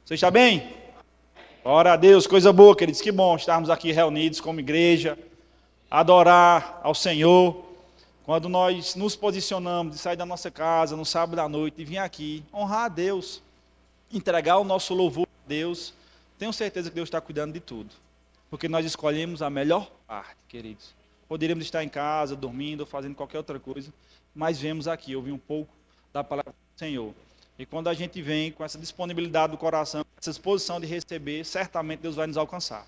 Você está bem? Glória a Deus, coisa boa, queridos. Que bom estarmos aqui reunidos como igreja, adorar ao Senhor. Quando nós nos posicionamos de sair da nossa casa no sábado à noite e vir aqui, honrar a Deus, entregar o nosso louvor a Deus, tenho certeza que Deus está cuidando de tudo. Porque nós escolhemos a melhor parte, queridos. Poderíamos estar em casa, dormindo ou fazendo qualquer outra coisa, mas vemos aqui, ouvir um pouco da palavra do Senhor. E quando a gente vem com essa disponibilidade do coração, essa disposição de receber, certamente Deus vai nos alcançar.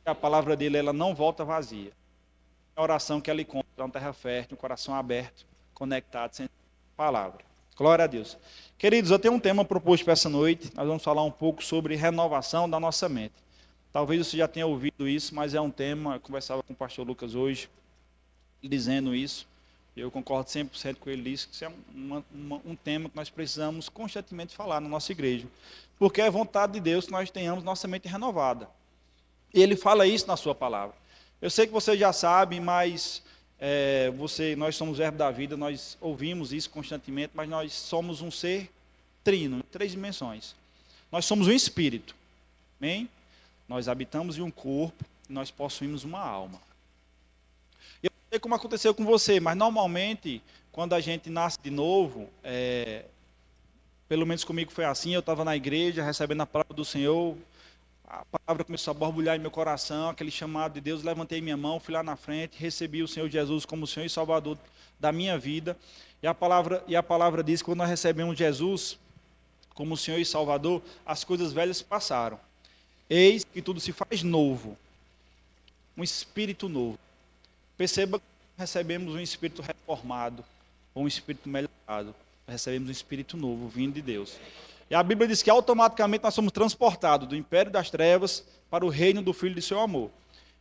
A palavra dele, ela não volta vazia. É a oração que ela encontra uma terra fértil, um coração aberto, conectado, sem palavra. Glória a Deus. Queridos, eu tenho um tema proposto para essa noite. Nós vamos falar um pouco sobre renovação da nossa mente. Talvez você já tenha ouvido isso, mas é um tema, eu conversava com o pastor Lucas hoje, dizendo isso. Eu concordo 100% com ele nisso, que isso é um tema que nós precisamos constantemente falar na nossa igreja. Porque é vontade de Deus que nós tenhamos nossa mente renovada. E ele fala isso na sua palavra. Eu sei que você já sabe, mas nós somos verbo da vida, nós ouvimos isso constantemente, mas nós somos um ser trino, em 3 dimensões. Nós somos um espírito. Amém? Nós habitamos em um corpo, e nós possuímos uma alma. Eu não sei como aconteceu com você, mas normalmente, quando a gente nasce de novo, pelo menos comigo foi assim, eu estava na igreja, recebendo a palavra do Senhor, a palavra começou a borbulhar em meu coração, aquele chamado de Deus, levantei minha mão, fui lá na frente, recebi o Senhor Jesus como o Senhor e Salvador da minha vida, e a palavra diz que quando nós recebemos Jesus como o Senhor e Salvador, as coisas velhas passaram. Eis que tudo se faz novo, um espírito novo. Perceba que recebemos um espírito reformado, ou um espírito melhorado. Recebemos um espírito novo, vindo de Deus. E a Bíblia diz que automaticamente nós somos transportados do império das trevas para o reino do Filho de seu amor.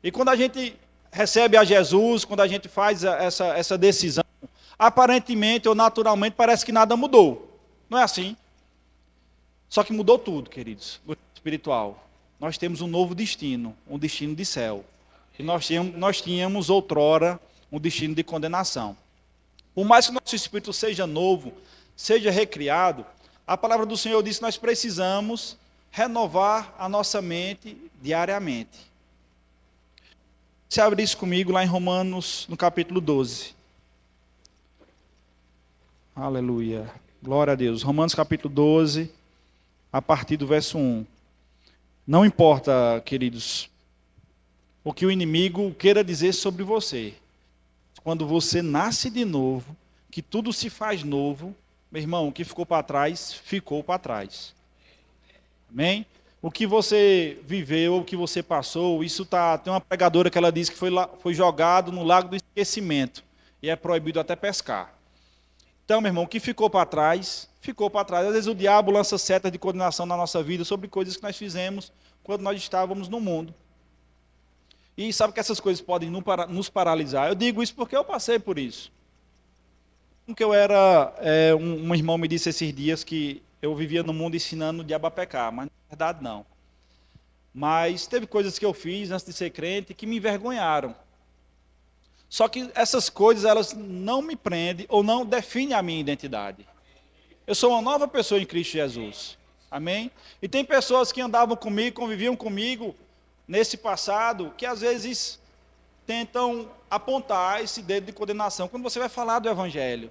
E quando a gente recebe a Jesus, quando a gente faz essa decisão, aparentemente ou naturalmente parece que nada mudou. Não é assim? Só que mudou tudo, queridos, no espiritual. Nós temos um novo destino, um destino de céu. E nós tínhamos outrora um destino de condenação. Por mais que nosso espírito seja novo, seja recriado, a palavra do Senhor diz que nós precisamos renovar a nossa mente diariamente. Você abre isso comigo lá em Romanos, no capítulo 12. Aleluia. Glória a Deus. Romanos capítulo 12, a partir do verso 1. Não importa, queridos, o que o inimigo queira dizer sobre você. Quando você nasce de novo, que tudo se faz novo, meu irmão, o que ficou para trás, ficou para trás. Amém? O que você viveu, o que você passou, isso tem uma pregadora que ela diz que foi jogado no lago do esquecimento. E é proibido até pescar. Então, meu irmão, o que ficou para trás, ficou para trás. Às vezes o diabo lança setas de condenação na nossa vida sobre coisas que nós fizemos quando nós estávamos no mundo. E sabe que essas coisas podem nos paralisar. Eu digo isso porque eu passei por isso. Porque um irmão me disse esses dias que eu vivia no mundo ensinando o diabo a pecar, mas na verdade não. Mas teve coisas que eu fiz antes de ser crente que me envergonharam. Só que essas coisas, elas não me prendem ou não definem a minha identidade. Eu sou uma nova pessoa em Cristo Jesus. Amém? E tem pessoas que andavam comigo, conviviam comigo nesse passado, que às vezes tentam apontar esse dedo de condenação quando você vai falar do Evangelho.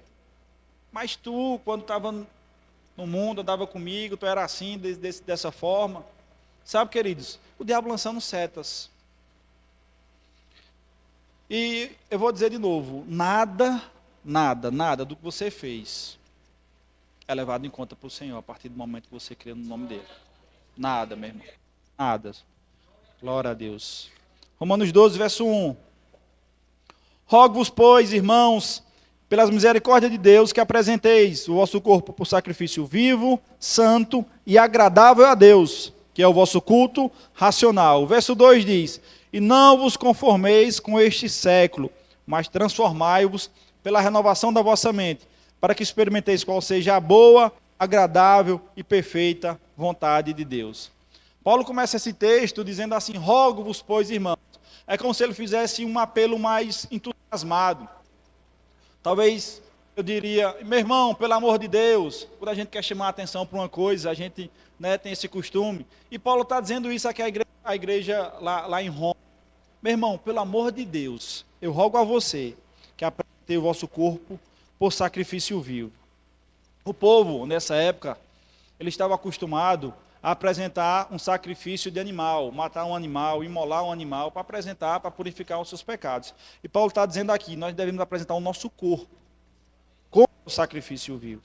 Mas tu, quando estava no mundo, andava comigo, tu era assim, dessa forma. Sabe, queridos, o diabo lançando setas. E eu vou dizer de novo, nada do que você fez é levado em conta pelo Senhor a partir do momento que você crê no nome dele. Nada, meu irmão. Nada. Glória a Deus. Romanos 12, verso 1. Rogo-vos, pois, irmãos, pelas misericórdias de Deus, que apresenteis o vosso corpo por sacrifício vivo, santo e agradável a Deus, que é o vosso culto racional. O verso 2 diz: e não vos conformeis com este século, mas transformai-vos pela renovação da vossa mente, para que experimenteis qual seja a boa, agradável e perfeita vontade de Deus. Paulo começa esse texto dizendo assim: rogo-vos, pois, irmãos. É como se ele fizesse um apelo mais entusiasmado. Talvez Eu diria, meu irmão, pelo amor de Deus, quando a gente quer chamar a atenção para uma coisa, a gente, né, tem esse costume. E Paulo está dizendo isso aqui à igreja lá em Roma. Meu irmão, pelo amor de Deus, eu rogo a você que apresente o vosso corpo por sacrifício vivo. O povo, nessa época, ele estava acostumado a apresentar um sacrifício de animal, matar um animal, imolar um animal, para apresentar, para purificar os seus pecados. E Paulo está dizendo aqui, nós devemos apresentar o nosso corpo como sacrifício vivo.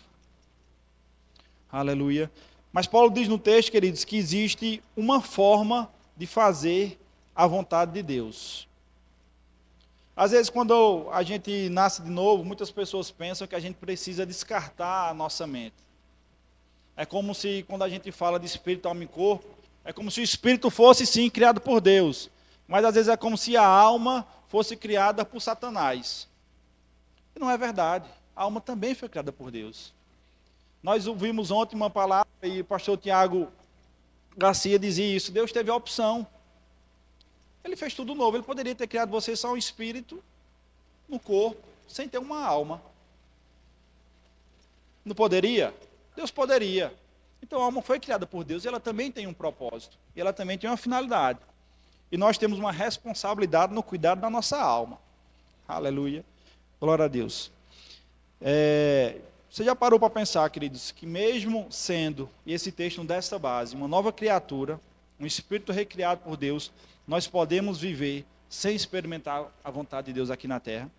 Aleluia. Mas Paulo diz no texto, queridos, que existe uma forma de fazer a vontade de Deus. Às vezes, quando a gente nasce de novo, muitas pessoas pensam que a gente precisa descartar a nossa mente. É como se, quando a gente fala de espírito, alma e corpo, é como se o espírito fosse, sim, criado por Deus. Mas, às vezes, é como se a alma fosse criada por Satanás. E não é verdade. A alma também foi criada por Deus. Nós ouvimos ontem uma palavra, e o pastor Tiago Garcia dizia isso. Deus teve a opção. Ele fez tudo novo. Ele poderia ter criado você só um espírito no corpo, sem ter uma alma. Não poderia? Deus poderia. Então a alma foi criada por Deus e ela também tem um propósito. E ela também tem uma finalidade. E nós temos uma responsabilidade no cuidado da nossa alma. Aleluia. Glória a Deus. Você já parou para pensar, queridos, que mesmo sendo, e esse texto não dá essa base, uma nova criatura, um espírito recriado por Deus, nós podemos viver sem experimentar a vontade de Deus aqui na terra?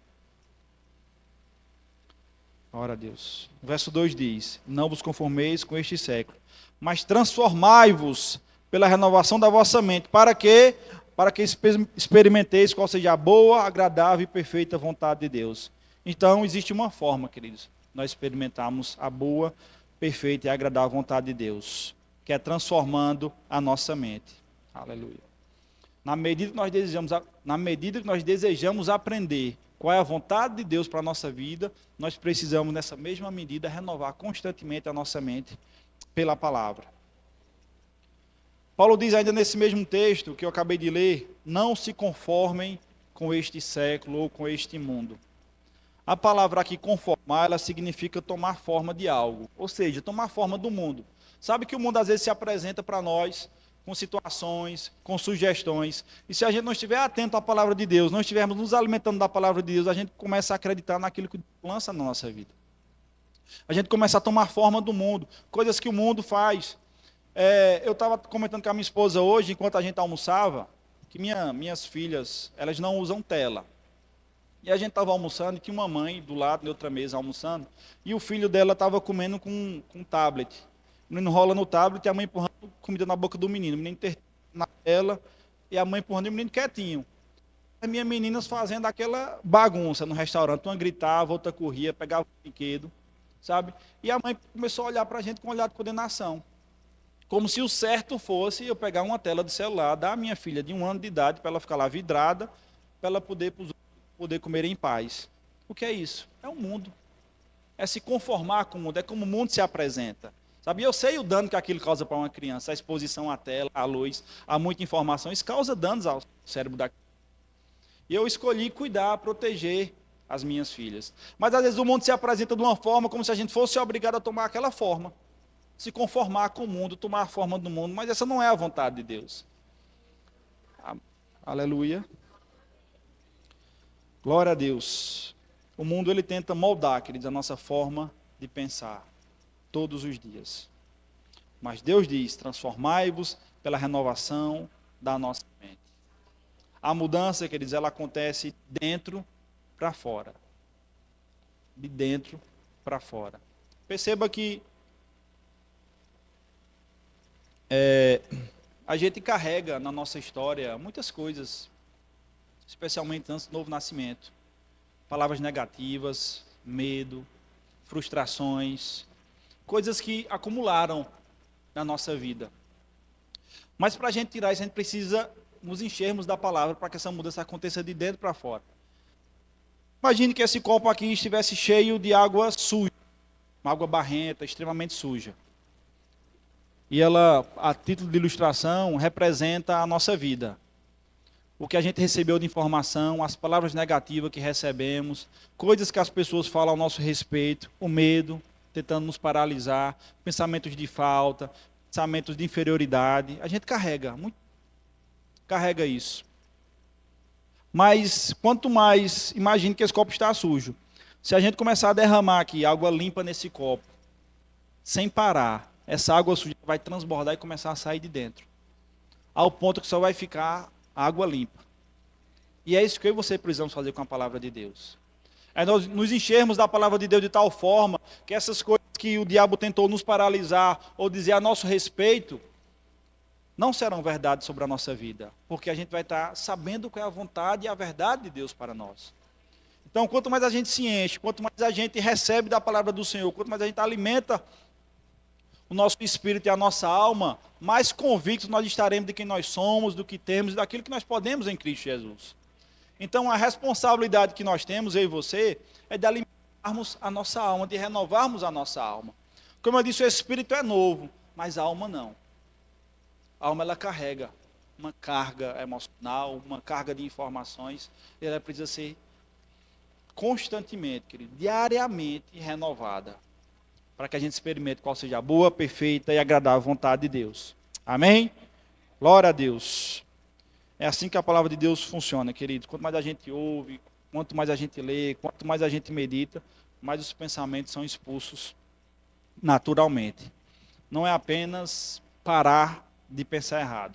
Glória a Deus. O verso 2 diz, não vos conformeis com este século, mas transformai-vos pela renovação da vossa mente. Para quê? Para que experimenteis qual seja a boa, agradável e perfeita vontade de Deus. Então, existe uma forma, queridos, nós experimentarmos a boa, perfeita e agradável vontade de Deus, que é transformando a nossa mente. Aleluia. Na medida que nós desejamos aprender qual é a vontade de Deus para a nossa vida, nós precisamos, nessa mesma medida, renovar constantemente a nossa mente pela palavra. Paulo diz ainda nesse mesmo texto que eu acabei de ler, não se conformem com este século ou com este mundo. A palavra aqui, conformar, ela significa tomar forma de algo, ou seja, tomar forma do mundo. Sabe que o mundo às vezes se apresenta para nós com situações, com sugestões, e se a gente não estiver atento à palavra de Deus, não estivermos nos alimentando da palavra de Deus, a gente começa a acreditar naquilo que Deus lança na nossa vida. A gente começa a tomar forma do mundo, coisas que o mundo faz. Eu estava comentando com a minha esposa hoje, enquanto a gente almoçava, que minhas filhas, elas não usam tela. E a gente estava almoçando, e tinha uma mãe do lado, de outra mesa, almoçando, e o filho dela estava comendo com um tablet. O menino rola no tablet e a mãe empurrando comida na boca do menino. O menino na tela e a mãe empurrando e o menino quietinho. As minhas meninas fazendo aquela bagunça no restaurante. Uma gritava, outra corria, pegava o brinquedo, sabe? E a mãe começou a olhar para a gente com um olhar de condenação. Como se o certo fosse eu pegar uma tela de celular, dar à minha filha de 1 ano de idade, para ela ficar lá vidrada, para ela poder comer em paz. O que é isso? É o mundo. É se conformar com o mundo, é como o mundo se apresenta. Sabe, eu sei o dano que aquilo causa para uma criança, a exposição à tela, à luz, a muita informação, isso causa danos ao cérebro da criança. E eu escolhi cuidar, proteger as minhas filhas. Mas às vezes o mundo se apresenta de uma forma como se a gente fosse obrigado a tomar aquela forma. Se conformar com o mundo, tomar a forma do mundo, mas essa não é a vontade de Deus. Aleluia. Glória a Deus. O mundo ele tenta moldar, queridos, a nossa forma de pensar. Todos os dias. Mas Deus diz, transformai-vos pela renovação da nossa mente. A mudança, queridos, ela acontece dentro para fora. De dentro para fora. Perceba que a gente carrega na nossa história muitas coisas, especialmente antes do novo nascimento. Palavras negativas, medo, frustrações, coisas que acumularam na nossa vida. Mas para a gente tirar isso, a gente precisa nos enchermos da palavra para que essa mudança aconteça de dentro para fora. Imagine que esse copo aqui estivesse cheio de água suja, uma água barrenta, extremamente suja. E ela, a título de ilustração, representa a nossa vida. o que a gente recebeu de informação, as palavras negativas que recebemos, coisas que as pessoas falam ao nosso respeito, o medo, tentando nos paralisar, pensamentos de falta, pensamentos de inferioridade. A gente carrega isso. Mas quanto mais, imagine que esse copo está sujo. Se a gente começar a derramar aqui água limpa nesse copo, sem parar, essa água suja vai transbordar e começar a sair de dentro, ao ponto que só vai ficar água limpa. E é isso que eu e você precisamos fazer com a palavra de Deus. É nós nos enchermos da palavra de Deus de tal forma que essas coisas que o diabo tentou nos paralisar ou dizer a nosso respeito, não serão verdade sobre a nossa vida, porque a gente vai estar sabendo qual é a vontade e a verdade de Deus para nós. Então, quanto mais a gente se enche, quanto mais a gente recebe da palavra do Senhor, quanto mais a gente alimenta o nosso espírito e a nossa alma, mais convictos nós estaremos de quem nós somos, do que temos e daquilo que nós podemos em Cristo Jesus. Então, a responsabilidade que nós temos, eu e você, é de alimentarmos a nossa alma, de renovarmos a nossa alma. Como eu disse, o espírito é novo, mas a alma não. A alma, ela carrega uma carga emocional, uma carga de informações, e ela precisa ser constantemente, querido, diariamente renovada, para que a gente experimente qual seja a boa, perfeita e agradável vontade de Deus. Amém? Glória a Deus. É assim que a palavra de Deus funciona, querido. Quanto mais a gente ouve, quanto mais a gente lê, quanto mais a gente medita, mais os pensamentos são expulsos naturalmente. Não é apenas parar de pensar errado.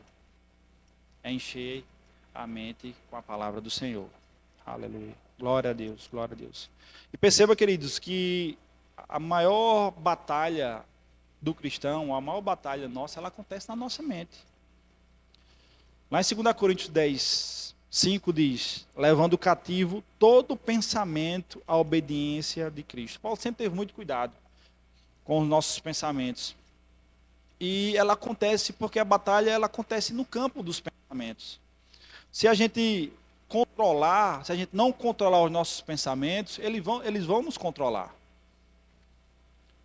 É encher a mente com a palavra do Senhor. Aleluia. Glória a Deus, glória a Deus. E perceba, queridos, que a maior batalha do cristão, a maior batalha nossa, ela acontece na nossa mente. Lá em 2 Coríntios 10, 5 diz, levando cativo todo pensamento à obediência de Cristo. Paulo sempre teve muito cuidado com os nossos pensamentos. E ela acontece porque a batalha ela acontece no campo dos pensamentos. Se a gente controlar, se a gente não controlar os nossos pensamentos, eles vão nos controlar.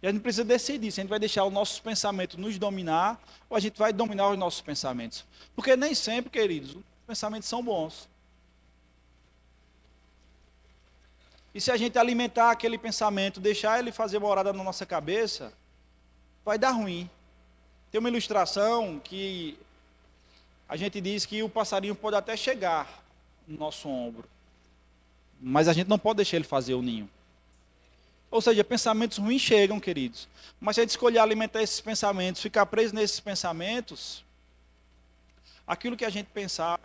E a gente precisa decidir se a gente vai deixar os nossos pensamentos nos dominar ou a gente vai dominar os nossos pensamentos. Porque nem sempre, queridos, os pensamentos são bons. E se a gente alimentar aquele pensamento, deixar ele fazer morada na nossa cabeça, vai dar ruim. Tem uma ilustração que a gente diz que o passarinho pode até chegar no nosso ombro, mas a gente não pode deixar ele fazer o ninho. Ou seja, pensamentos ruins chegam, queridos. Mas se a gente escolher alimentar esses pensamentos, ficar preso nesses pensamentos, aquilo que a gente pensar,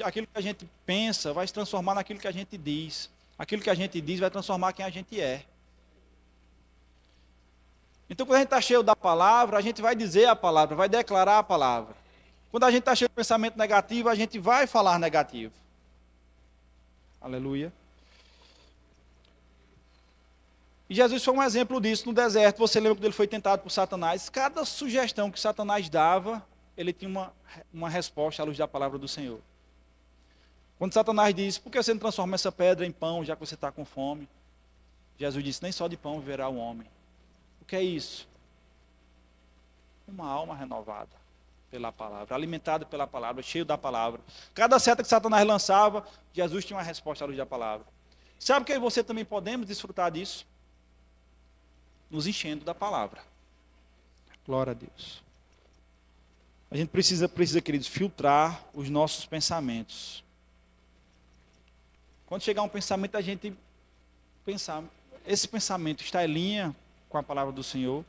aquilo que a gente pensa vai se transformar naquilo que a gente diz. Aquilo que a gente diz vai transformar quem a gente é. Então, quando a gente está cheio da palavra, a gente vai dizer a palavra, vai declarar a palavra. Quando a gente está cheio de pensamento negativo, a gente vai falar negativo. Aleluia. E Jesus foi um exemplo disso no deserto. Você lembra quando ele foi tentado por Satanás? Cada sugestão que Satanás dava, ele tinha uma resposta à luz da palavra do Senhor. Quando Satanás disse, por que você não transforma essa pedra em pão, já que você está com fome? Jesus disse, nem só de pão viverá o homem. O que é isso? Uma alma renovada pela palavra, alimentada pela palavra, cheio da palavra. Cada seta que Satanás lançava, Jesus tinha uma resposta à luz da palavra. Sabe que eu e você também podemos desfrutar disso? Nos enchendo da palavra. Glória a Deus. A gente precisa, queridos, filtrar os nossos pensamentos. Quando chegar um pensamento, a gente pensar, esse pensamento está em linha com a palavra do Senhor,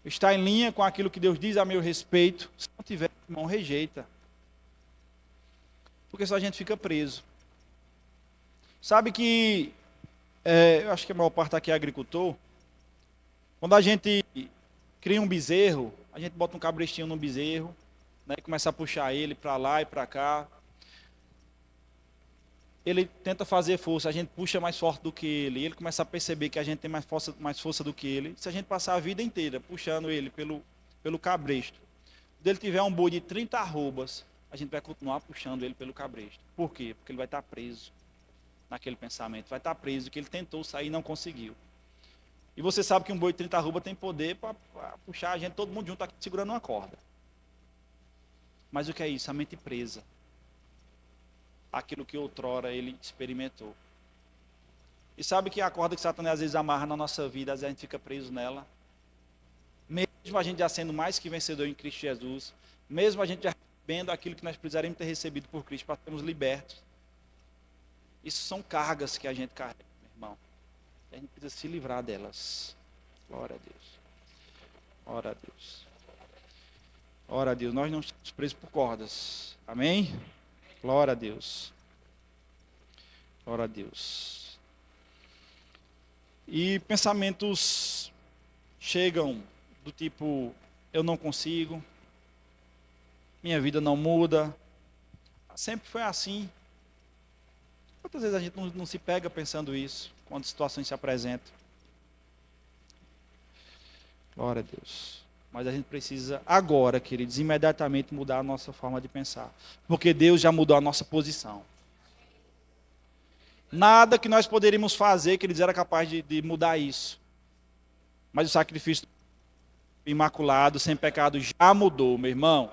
está em linha com aquilo que Deus diz a meu respeito. Se não tiver, irmão, rejeita. Porque só a gente fica preso. Sabe que, eu acho que a maior parte aqui é agricultor. Quando a gente cria um bezerro, a gente bota um cabrestinho no bezerro, né, e começa a puxar ele para lá e para cá. Ele tenta fazer força, a gente puxa mais forte do que ele começa a perceber que a gente tem mais força do que ele. Se a gente passar a vida inteira puxando ele pelo cabresto, quando ele tiver um boi de 30 arrobas, a gente vai continuar puxando ele pelo cabresto. Por quê? Porque ele vai estar preso naquele pensamento, vai estar preso, que ele tentou sair e não conseguiu. E você sabe que um boi de 30 arrobas tem poder para puxar a gente, todo mundo junto aqui segurando uma corda. Mas o que é isso? A mente presa. aquilo que outrora ele experimentou. E sabe que a corda que Satanás às vezes amarra na nossa vida, às vezes a gente fica preso nela. Mesmo a gente já sendo mais que vencedor em Cristo Jesus, mesmo a gente já recebendo aquilo que nós precisaríamos ter recebido por Cristo para sermos libertos. Isso são cargas que a gente carrega, meu irmão. A gente precisa se livrar delas. Glória a Deus. Glória a Deus. Glória a Deus. Nós não estamos presos por cordas. Amém? Glória a Deus. Glória a Deus. E pensamentos chegam do tipo, eu não consigo, minha vida não muda. Sempre foi assim. Quantas vezes a gente não se pega pensando isso, quando situações se apresentam? Glória a Deus. Mas a gente precisa agora, queridos, imediatamente mudar a nossa forma de pensar. Porque Deus já mudou a nossa posição. Nada que nós poderíamos fazer, queridos, era capaz de mudar isso. Mas o sacrifício imaculado, sem pecado, já mudou, meu irmão.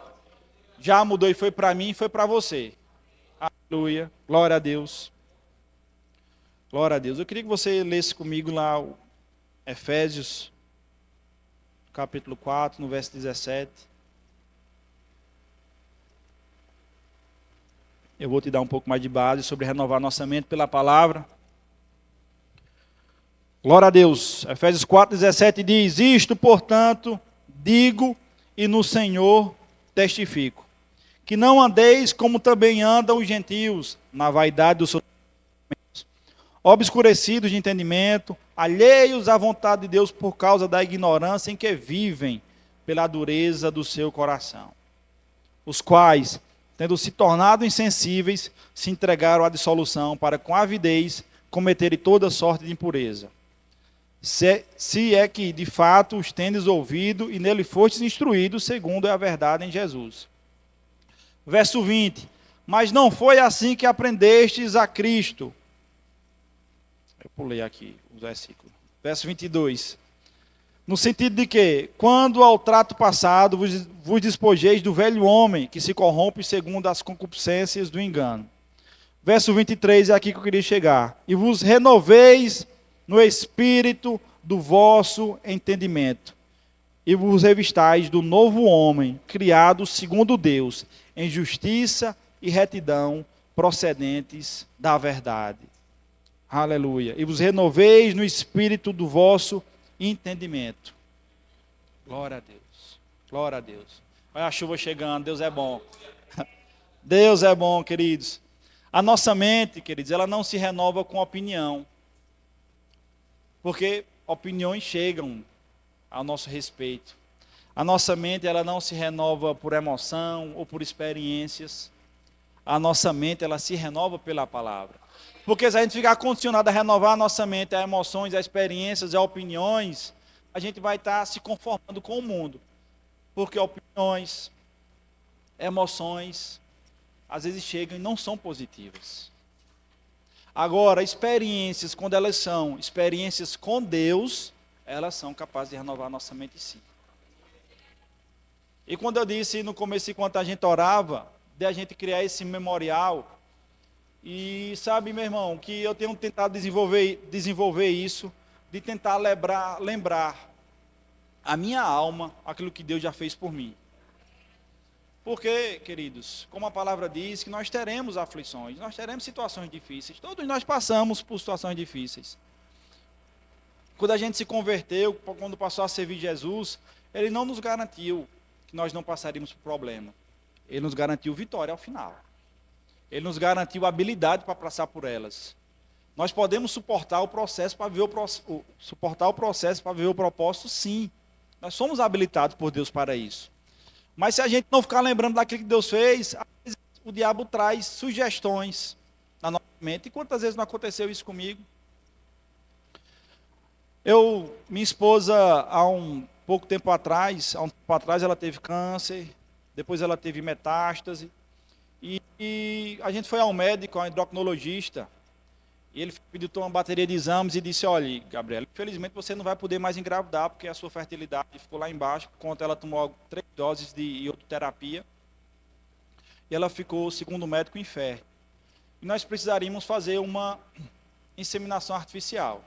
Já mudou e foi para mim e foi para você. Aleluia. Glória a Deus. Glória a Deus. Eu queria que você lesse comigo lá o Efésios, capítulo 4, no verso 17. Eu vou te dar um pouco mais de base sobre renovar nossa mente pela palavra. Glória a Deus. Efésios 4, 17 diz: isto, portanto, digo e no Senhor testifico, que não andeis como também andam os gentios, na vaidade dos seus pensamentos, obscurecidos de entendimento, alheios à vontade de Deus por causa da ignorância em que vivem, pela dureza do seu coração, os quais, tendo se tornado insensíveis, se entregaram à dissolução para com avidez cometerem toda sorte de impureza. Se é que de fato os tendes ouvido e nele fostes instruídos, segundo é a verdade em Jesus. Verso 20. Mas não foi assim que aprendestes a Cristo. Eu pulei aqui o versículo. Verso 22. No sentido de que, quando ao trato passado vos despojeis do velho homem, que se corrompe segundo as concupiscências do engano. Verso 23 é aqui que eu queria chegar. E vos renoveis no espírito do vosso entendimento, e vos revistais do novo homem, criado segundo Deus, em justiça e retidão, procedentes da verdade. Aleluia. E vos renoveis no espírito do vosso entendimento. Glória a Deus. Glória a Deus. Olha a chuva chegando, Deus é bom. Deus é bom, queridos. A nossa mente, queridos, ela não se renova com opinião. Porque opiniões chegam ao nosso respeito. A nossa mente, ela não se renova por emoção ou por experiências. A nossa mente, ela se renova pela palavra. Porque se a gente ficar condicionado a renovar a nossa mente, a emoções, a experiências, a opiniões, a gente vai estar se conformando com o mundo. Porque opiniões, emoções, às vezes chegam e não são positivas. Agora, experiências, quando elas são experiências com Deus, elas são capazes de renovar a nossa mente sim. E quando eu disse no começo, enquanto a gente orava, de a gente criar esse memorial, e sabe, meu irmão, que eu tenho tentado desenvolver isso, de tentar lembrar a minha alma, aquilo que Deus já fez por mim. Porque, queridos, como a palavra diz, que nós teremos aflições, nós teremos situações difíceis. Todos nós passamos por situações difíceis. Quando a gente se converteu, quando passou a servir Jesus, Ele não nos garantiu que nós não passaríamos por problema. Ele nos garantiu vitória ao final. Ele nos garantiu habilidade para passar por elas. Nós podemos suportar o processo para viver o propósito, sim. Nós somos habilitados por Deus para isso. Mas se a gente não ficar lembrando daquilo que Deus fez, às vezes o diabo traz sugestões na nossa mente. E quantas vezes não aconteceu isso comigo? Minha esposa, há um tempo atrás, ela teve câncer, depois ela teve metástase. E a gente foi ao médico, ao endocrinologista, e ele pediu uma bateria de exames e disse: olha, Gabriela, infelizmente você não vai poder mais engravidar, porque a sua fertilidade ficou lá embaixo, por conta ela tomou 3 doses de iodoterapia, e ela ficou, segundo o médico, infértil. e nós precisaríamos fazer uma inseminação artificial.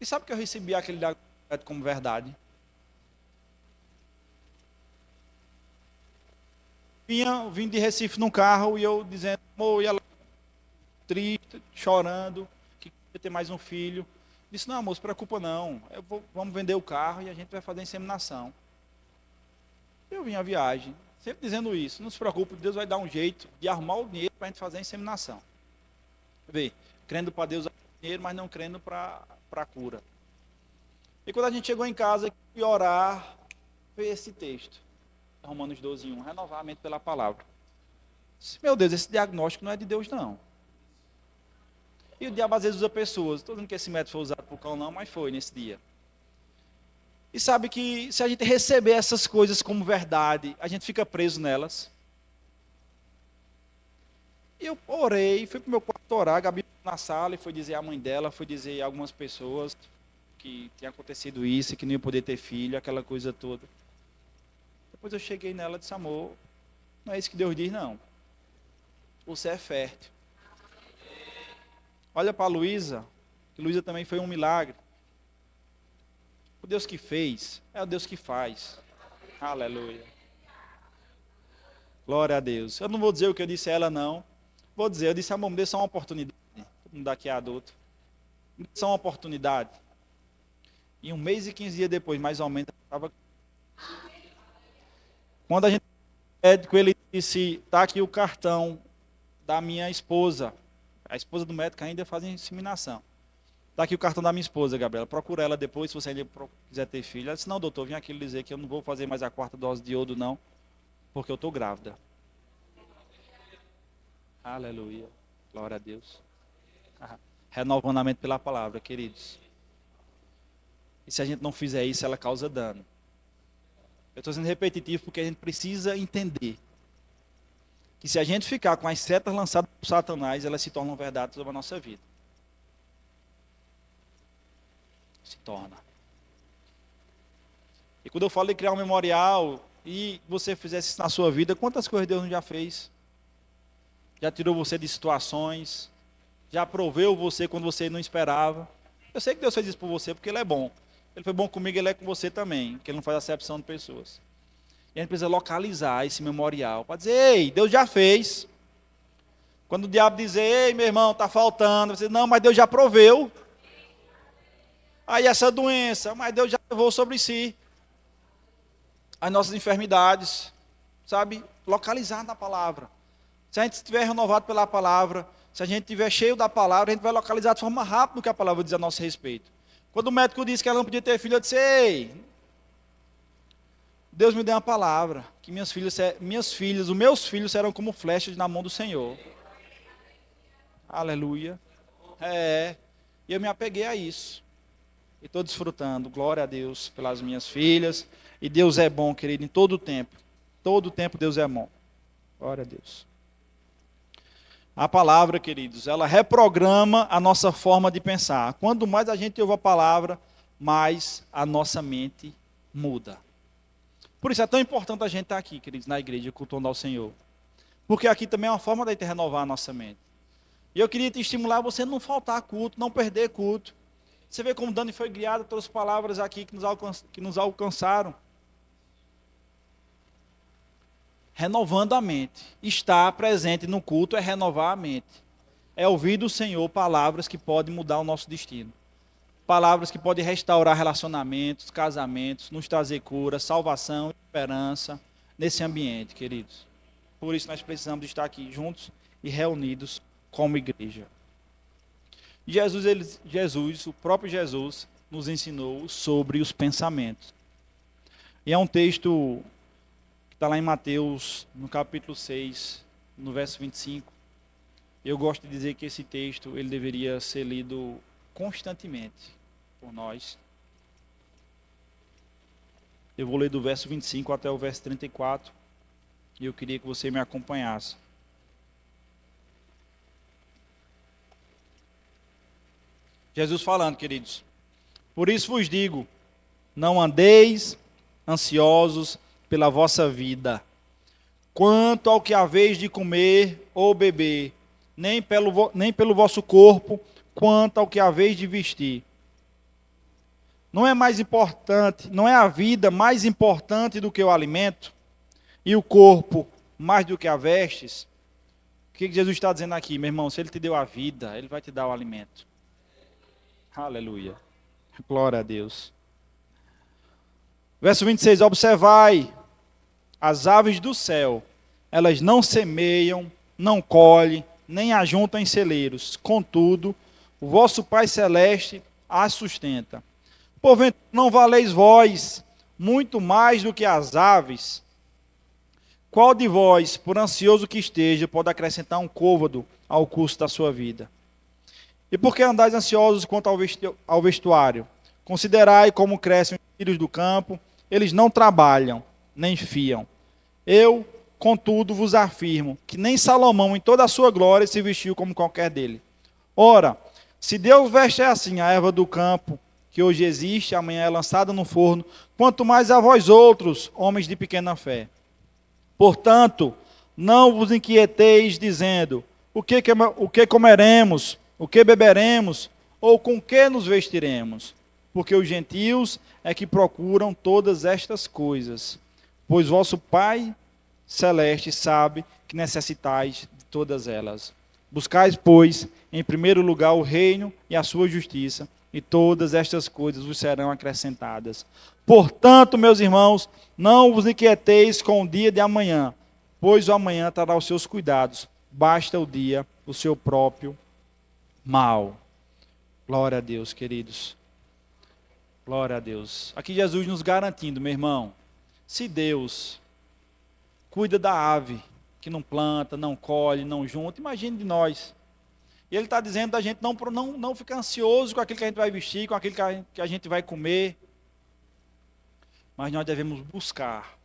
E sabe que eu recebi aquele diagnóstico como verdade? Vim de Recife num carro e eu dizendo, amor, ia lá, triste, chorando, que queria ter mais um filho. Disse, não, amor, se preocupa não, vamos vender o carro e a gente vai fazer a inseminação. Eu vim à viagem, sempre dizendo isso, não se preocupe, Deus vai dar um jeito de arrumar o dinheiro para a gente fazer a inseminação. Vê, crendo para Deus dinheiro, mas não crendo para a cura. E quando a gente chegou em casa e orar, veio esse texto. Romanos 12:1, renovar a mente pela palavra. Meu Deus, esse diagnóstico não é de Deus, não. E o diabo às vezes usa pessoas. Estou dizendo que esse método foi usado por cão, não, mas foi nesse dia. E sabe que se a gente receber essas coisas como verdade, a gente fica preso nelas. E eu orei, fui para o meu quarto orar, a Gabi na sala e foi dizer à mãe dela, foi dizer a algumas pessoas que tinha acontecido isso, que não ia poder ter filho, aquela coisa toda. Depois eu cheguei nela e disse, amor, não é isso que Deus diz, não. Você é fértil. Olha para a Luísa, que Luísa também foi um milagre. O Deus que fez é o Deus que faz. Aleluia. Glória a Deus. Eu não vou dizer o que eu disse a ela, não. Vou dizer, eu disse, amor, me dê só uma oportunidade. Todo mundo daqui é adulto. Me dê só uma oportunidade. E 1 mês e 15 dias depois, mais ou menos, eu estava... Quando a gente médico, ele disse, está aqui o cartão da minha esposa. A esposa do médico ainda faz inseminação. Está aqui o cartão da minha esposa, Gabriela. Procura ela depois, se você ainda quiser ter filho. Ela disse, não, doutor, vim aqui lhe dizer que eu não vou fazer mais a 4ª dose de iodo, não, porque eu estou grávida. Aleluia. Glória a Deus. Renovando a mente pela palavra, queridos. E se a gente não fizer isso, ela causa dano. Eu estou sendo repetitivo porque a gente precisa entender que se a gente ficar com as setas lançadas por Satanás, elas se tornam verdade sobre a nossa vida. Se torna. E quando eu falo de criar um memorial e você fizesse isso na sua vida, quantas coisas Deus não já fez? Já tirou você de situações, já proveu você quando você não esperava. Eu sei que Deus fez isso por você porque Ele é bom. Ele foi bom comigo, Ele é com você também, porque Ele não faz acepção de pessoas. E a gente precisa localizar esse memorial para dizer, ei, Deus já fez. Quando o diabo dizer, ei, meu irmão, está faltando, você diz, não, mas Deus já proveu. Aí essa doença, mas Deus já levou sobre si. As nossas enfermidades, sabe? Localizar na palavra. Se a gente estiver renovado pela palavra, se a gente estiver cheio da palavra, a gente vai localizar de forma rápida o que a palavra diz a nosso respeito. Quando o médico disse que ela não podia ter filho, eu disse, ei, Deus me deu uma palavra, que os meus filhos serão como flechas na mão do Senhor. Aleluia. E eu me apeguei a isso. E estou desfrutando, glória a Deus, pelas minhas filhas. E Deus é bom, querido, em todo o tempo. Todo o tempo Deus é bom. Glória a Deus. A palavra, queridos, ela reprograma a nossa forma de pensar. Quanto mais a gente ouve a palavra, mais a nossa mente muda. Por isso é tão importante a gente estar aqui, queridos, na igreja, cultuando ao Senhor. Porque aqui também é uma forma de renovar a nossa mente. E eu queria te estimular a você não faltar culto, não perder culto. Você vê como Dani foi guiada, trouxe palavras aqui que nos alcançaram. Renovando a mente. Estar presente no culto é renovar a mente. É ouvir do Senhor palavras que podem mudar o nosso destino. Palavras que podem restaurar relacionamentos, casamentos, nos trazer cura, salvação, esperança nesse ambiente, queridos. Por isso nós precisamos estar aqui juntos e reunidos como igreja. O próprio Jesus, nos ensinou sobre os pensamentos. E é um texto que está lá em Mateus, no capítulo 6, no verso 25. Eu gosto de dizer que esse texto ele deveria ser lido constantemente por nós. Eu vou ler do verso 25 até o verso 34. E eu queria que você me acompanhasse. Jesus falando, queridos. Por isso vos digo, não andeis ansiosos pela vossa vida, quanto ao que haveis de comer ou beber, nem pelo vosso corpo, quanto ao que haveis de vestir. Não é mais importante, não é a vida mais importante do que o alimento, e o corpo mais do que a vestes? O que Jesus está dizendo aqui, meu irmão? Se Ele te deu a vida, Ele vai te dar o alimento. Aleluia. Glória a Deus. Verso 26, observai as aves do céu, elas não semeiam, não colhem, nem ajuntam em celeiros, contudo, o vosso Pai Celeste as sustenta. Porventura não valeis vós muito mais do que as aves? Qual de vós, por ansioso que esteja, pode acrescentar um côvado ao curso da sua vida? E por que andais ansiosos quanto ao vestuário? Considerai como crescem os filhos do campo, eles não trabalham, nem fiam. Eu, contudo, vos afirmo que nem Salomão, em toda a sua glória, se vestiu como qualquer dele. Ora, se Deus veste assim a erva do campo, que hoje existe, amanhã é lançada no forno, quanto mais a vós outros, homens de pequena fé. Portanto, não vos inquieteis dizendo, o que comeremos, o que beberemos, ou com que nos vestiremos? Porque os gentios é que procuram todas estas coisas, pois vosso Pai Celeste sabe que necessitais de todas elas. Buscais, pois, em primeiro lugar o reino e a sua justiça, e todas estas coisas vos serão acrescentadas. Portanto, meus irmãos, não vos inquieteis com o dia de amanhã, pois o amanhã trará os seus cuidados. Basta o dia o seu próprio mal. Glória a Deus, queridos. Glória a Deus. Aqui Jesus nos garantindo, meu irmão, se Deus cuida da ave, que não planta, não colhe, não junta, imagine de nós. E Ele está dizendo da gente não ficar ansioso com aquilo que a gente vai vestir, com aquilo que a gente vai comer. Mas nós devemos buscar,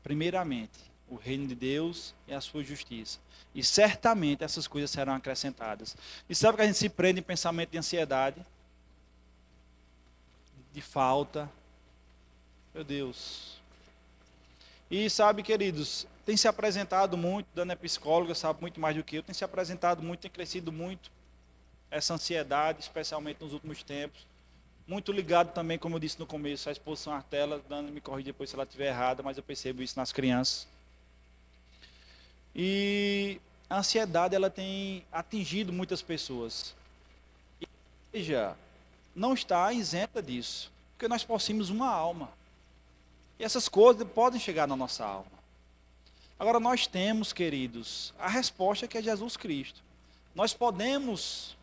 primeiramente, o reino de Deus e a sua justiça. E certamente essas coisas serão acrescentadas. E sabe que a gente se prende em pensamento de ansiedade? De falta. Meu Deus. E sabe, queridos, tem se apresentado muito, Dana é psicóloga, sabe muito mais do que eu, tem se apresentado muito, tem crescido muito essa ansiedade, especialmente nos últimos tempos. Muito ligado também, como eu disse no começo, à exposição às telas. Dana me corrige depois se ela estiver errada, mas eu percebo isso nas crianças. E a ansiedade, ela tem atingido muitas pessoas. E a igreja não está isenta disso, porque nós possuímos uma alma. E essas coisas podem chegar na nossa alma. Agora nós temos, queridos, a resposta que é Jesus Cristo. Nós podemos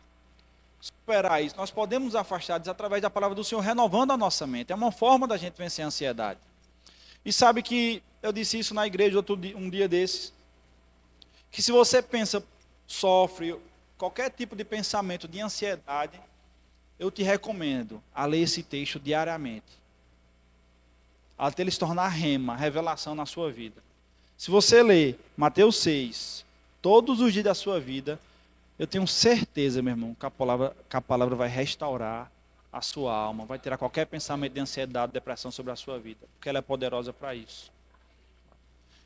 superar isso, nós podemos nos afastar disso através da palavra do Senhor, renovando a nossa mente. É uma forma da gente vencer a ansiedade. E sabe que eu disse isso na igreja um dia desses, que se você pensa, sofre qualquer tipo de pensamento de ansiedade, eu te recomendo a ler esse texto diariamente, até ele se tornar rema, revelação na sua vida. Se você ler Mateus 6, todos os dias da sua vida, eu tenho certeza, meu irmão, que a palavra vai restaurar a sua alma, vai tirar qualquer pensamento de ansiedade, depressão sobre a sua vida, porque ela é poderosa para isso.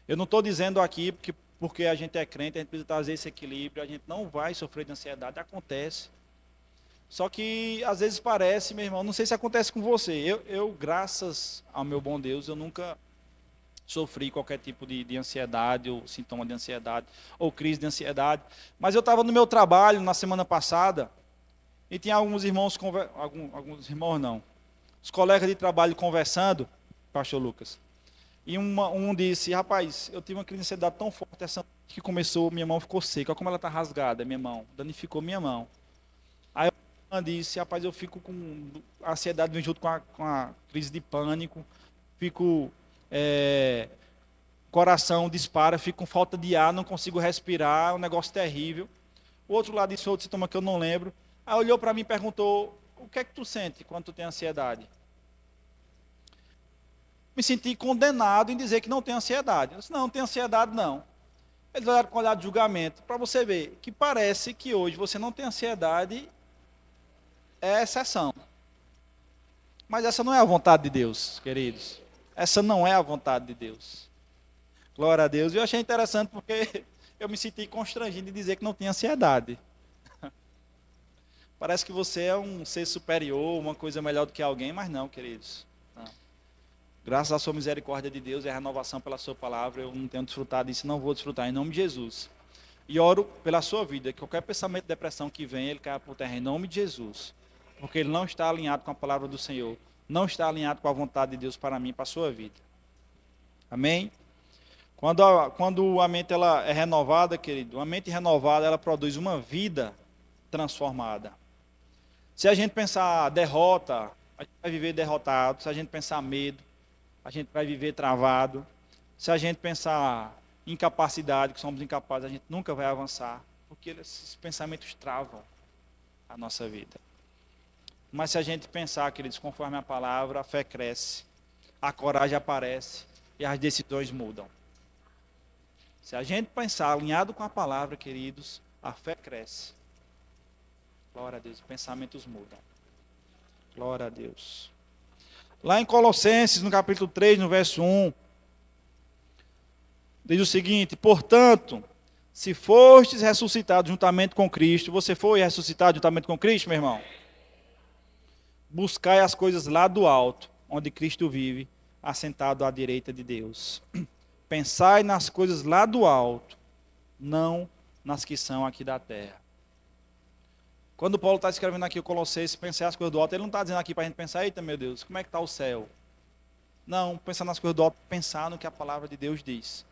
Eu não estou dizendo aqui porque a gente é crente, a gente precisa trazer esse equilíbrio, a gente não vai sofrer de ansiedade, acontece. Só que às vezes parece, meu irmão, não sei se acontece com você, eu graças ao meu bom Deus, eu nunca sofri qualquer tipo de ansiedade, ou sintoma de ansiedade, ou crise de ansiedade. Mas eu estava no meu trabalho na semana passada, e tinha alguns irmãos, alguns irmãos não, os colegas de trabalho conversando, pastor Lucas, e um disse, rapaz, eu tive uma crise de ansiedade tão forte, essa que começou, minha mão ficou seca, olha como ela está rasgada, minha mão, danificou minha mão. Aí eu disse, rapaz, eu fico com, a ansiedade vem junto com a crise de pânico, fico... coração dispara, fico com falta de ar, não consigo respirar, um negócio terrível. O outro lado disse outro sintoma que eu não lembro. Aí olhou para mim e perguntou, o que é que tu sente quando tu tem ansiedade? Me senti condenado em dizer que não tem ansiedade. Eu disse, não tem ansiedade não. Eles olharam com olhar de julgamento, para você ver que parece que hoje você não tem ansiedade, é exceção. Mas essa não é a vontade de Deus, queridos. Essa não é a vontade de Deus. Glória a Deus. E eu achei interessante porque eu me senti constrangido de dizer que não tinha ansiedade. Parece que você é um ser superior, uma coisa melhor do que alguém, mas não, queridos. Não. Graças à sua misericórdia de Deus e à renovação pela sua palavra, eu não tenho desfrutado disso, não vou desfrutar, em nome de Jesus. E oro pela sua vida, que qualquer pensamento de depressão que venha, ele caia por terra, em nome de Jesus. Porque ele não está alinhado com a palavra do Senhor, não está alinhado com a vontade de Deus para mim, para a sua vida. Amém? Quando a mente ela é renovada, querido, uma mente renovada, ela produz uma vida transformada. Se a gente pensar derrota, a gente vai viver derrotado. Se a gente pensar medo, a gente vai viver travado. Se a gente pensar incapacidade, que somos incapazes, a gente nunca vai avançar, porque esses pensamentos travam a nossa vida. Mas se a gente pensar, queridos, conforme a palavra, a fé cresce, a coragem aparece e as decisões mudam. Se a gente pensar alinhado com a palavra, queridos, a fé cresce. Glória a Deus, os pensamentos mudam. Glória a Deus. Lá em Colossenses, no capítulo 3, no verso 1, diz o seguinte: portanto, se fostes ressuscitados juntamente com Cristo, você foi ressuscitado juntamente com Cristo, meu irmão? Buscai as coisas lá do alto, onde Cristo vive, assentado à direita de Deus. Pensai nas coisas lá do alto, não nas que são aqui da terra. Quando Paulo está escrevendo aqui o Colossenses, pensar as coisas do alto, ele não está dizendo aqui para a gente pensar, eita meu Deus, como é que está o céu? Não, pensar nas coisas do alto, pensar no que a palavra de Deus diz.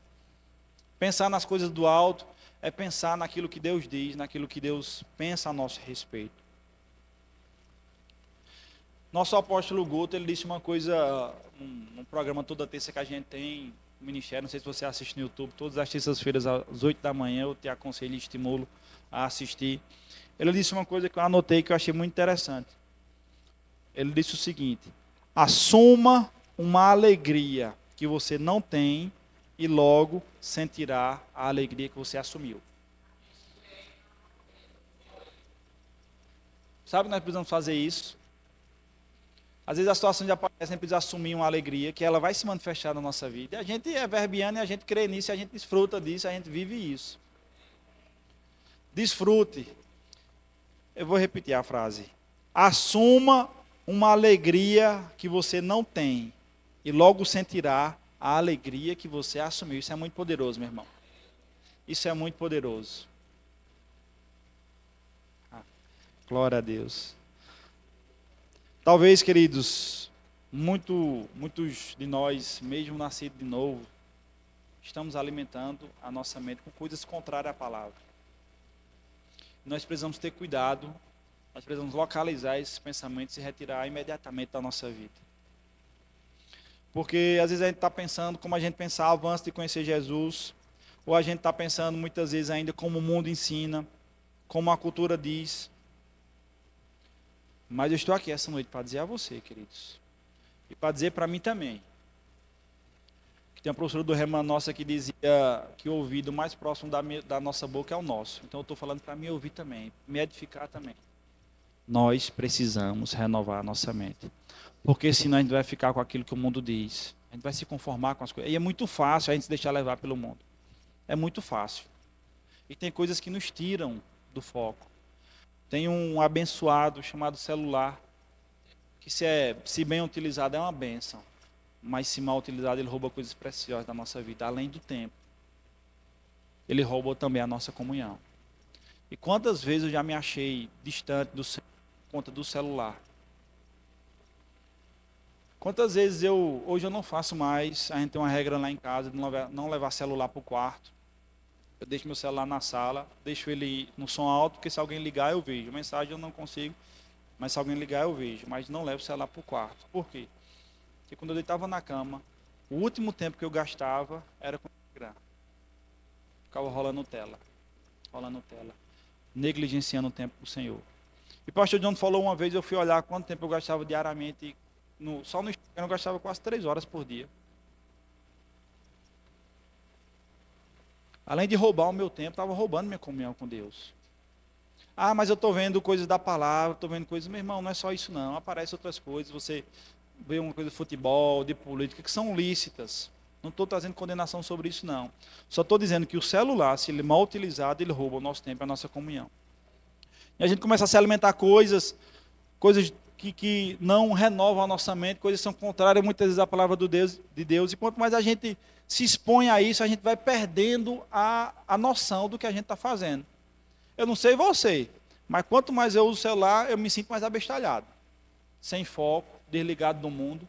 Pensar nas coisas do alto é pensar naquilo que Deus diz, naquilo que Deus pensa a nosso respeito. Nosso apóstolo Guto, ele disse uma coisa, um programa toda terça que a gente tem no ministério, não sei se você assiste no YouTube, todas as terças-feiras às 8 da manhã, eu te aconselho e estimulo a assistir. Ele disse uma coisa que eu anotei que eu achei muito interessante. Ele disse o seguinte: assuma uma alegria que você não tem e logo sentirá a alegria que você assumiu. Sabe que nós precisamos fazer isso? Às vezes a situação de aparece, a gente precisa assumir uma alegria que ela vai se manifestar na nossa vida. E a gente é verbiano e a gente crê nisso, a gente desfruta disso, a gente vive isso. Desfrute. Eu vou repetir a frase. Assuma uma alegria que você não tem e logo sentirá a alegria que você assumiu. Isso é muito poderoso, meu irmão. Isso é muito poderoso. Glória a Deus. Talvez, queridos, muitos de nós, mesmo nascidos de novo, estamos alimentando a nossa mente com coisas contrárias à palavra. Nós precisamos ter cuidado, nós precisamos localizar esses pensamentos e retirar imediatamente da nossa vida. Porque às vezes a gente está pensando como a gente pensava antes de conhecer Jesus, ou a gente está pensando muitas vezes ainda como o mundo ensina, como a cultura diz. Mas eu estou aqui essa noite para dizer a você, queridos, e para dizer para mim também, que tem uma professora do Reman nossa que dizia que o ouvido mais próximo da nossa boca é o nosso. Então eu estou falando para me ouvir também, me edificar também. Nós precisamos renovar a nossa mente, porque senão a gente vai ficar com aquilo que o mundo diz, a gente vai se conformar com as coisas, e é muito fácil a gente se deixar levar pelo mundo, é muito fácil, e tem coisas que nos tiram do foco. Tem um abençoado chamado celular, que se bem utilizado é uma bênção, mas se mal utilizado ele rouba coisas preciosas da nossa vida, além do tempo. Ele rouba também a nossa comunhão. E quantas vezes eu já me achei distante por conta do celular? Quantas vezes hoje eu não faço mais, a gente tem uma regra lá em casa de não levar celular para o quarto. Eu deixo meu celular na sala, deixo ele no som alto, porque se alguém ligar eu vejo. Mensagem eu não consigo, mas se alguém ligar eu vejo. Mas não levo o celular para o quarto. Por quê? Porque quando eu deitava na cama, o último tempo que eu gastava era com o Instagram. Ficava rolando tela. Negligenciando o tempo do Senhor. E o pastor John falou uma vez, eu fui olhar quanto tempo eu gastava diariamente, só no Instagram eu gastava quase 3 horas por dia. Além de roubar o meu tempo, estava roubando minha comunhão com Deus. Ah, mas eu estou vendo coisas da palavra, estou vendo coisas... Meu irmão, não é só isso não, aparecem outras coisas. Você vê uma coisa de futebol, de política, que são lícitas. Não estou trazendo condenação sobre isso, não. Só estou dizendo que o celular, se ele é mal utilizado, ele rouba o nosso tempo, a nossa comunhão. E a gente começa a se alimentar coisas que não renovam a nossa mente, coisas que são contrárias muitas vezes à palavra de Deus. E quanto mais a gente se expõe a isso, a gente vai perdendo a noção do que a gente está fazendo. Eu não sei você, mas quanto mais eu uso o celular, eu me sinto mais abestalhado. Sem foco, desligado do mundo.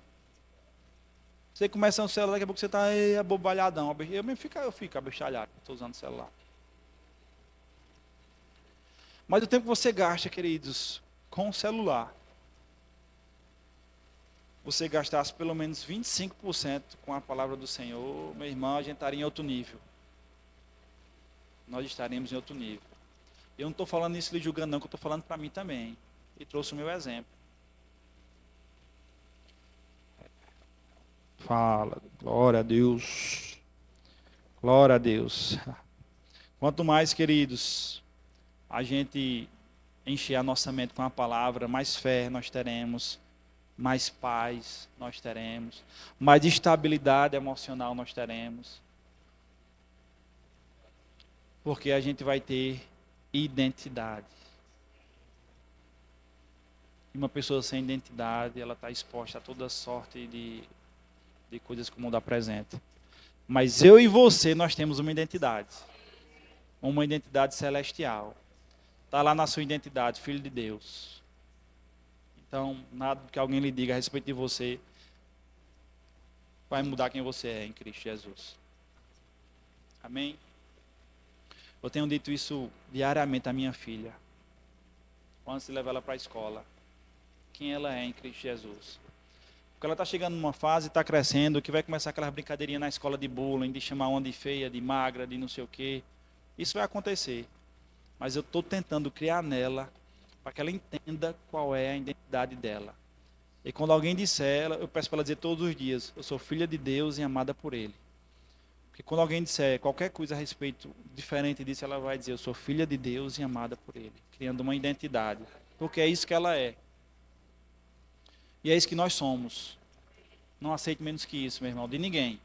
Você começa no celular, daqui a pouco você está abobalhadão. Eu fico abestalhado, estou usando o celular. Mas o tempo que você gasta, queridos, com o celular, você gastasse pelo menos 25% com a palavra do Senhor, meu irmão, a gente estaria em outro nível. Nós estaríamos em outro nível. Eu não estou falando isso lhe julgando, não, que eu estou falando para mim também. E trouxe o meu exemplo. Fala, glória a Deus. Glória a Deus. Quanto mais, queridos, a gente encher a nossa mente com a palavra, mais fé nós teremos, mais paz nós teremos, mais estabilidade emocional nós teremos. Porque a gente vai ter identidade. E uma pessoa sem identidade, ela está exposta a toda sorte de coisas que o mundo apresenta. Mas eu e você, nós temos uma identidade celestial. Está lá na sua identidade, filho de Deus. Então, nada que alguém lhe diga a respeito de você vai mudar quem você é em Cristo Jesus. Amém? Eu tenho dito isso diariamente à minha filha, antes de levar ela para a escola. Quem ela é em Cristo Jesus. Porque ela está chegando numa fase, está crescendo, que vai começar aquelas brincadeirinhas na escola de bullying, de chamar uma de feia, de magra, de não sei o quê. Isso vai acontecer. Mas eu estou tentando criar nela, para que ela entenda qual é a identidade dela. E quando alguém disser, eu peço para ela dizer todos os dias, eu sou filha de Deus e amada por Ele. Porque quando alguém disser qualquer coisa a respeito diferente disso, ela vai dizer, eu sou filha de Deus e amada por Ele. Criando uma identidade. Porque é isso que ela é. E é isso que nós somos. Não aceite menos que isso, meu irmão. De ninguém.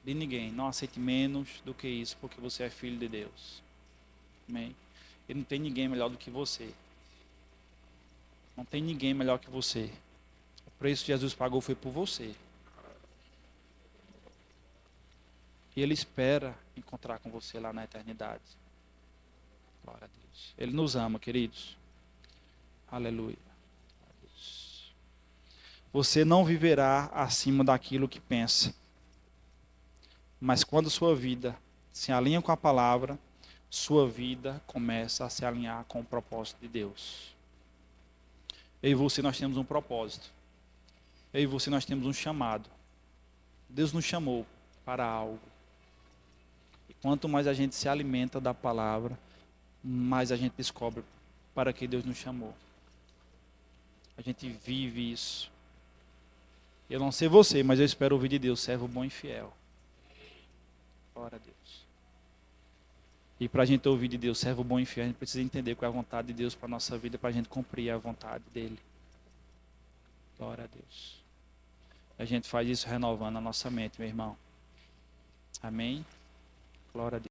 De ninguém. Não aceite menos do que isso, porque você é filho de Deus. Amém? E não tem ninguém melhor do que você. Não tem ninguém melhor que você. O preço que Jesus pagou foi por você. E Ele espera encontrar com você lá na eternidade. Glória a Deus. Ele nos ama, queridos. Aleluia. Você não viverá acima daquilo que pensa. Mas quando sua vida se alinha com a palavra, sua vida começa a se alinhar com o propósito de Deus. Eu e você, nós temos um propósito. Eu e você, nós temos um chamado. Deus nos chamou para algo. E quanto mais a gente se alimenta da palavra, mais a gente descobre para que Deus nos chamou. A gente vive isso. Eu não sei você, mas eu espero ouvir de Deus, servo bom e fiel. Glória a Deus. E para a gente ouvir de Deus, servo bom e fiel, a gente precisa entender qual é a vontade de Deus para a nossa vida, para a gente cumprir a vontade dEle. Glória a Deus. A gente faz isso renovando a nossa mente, meu irmão. Amém? Glória a Deus.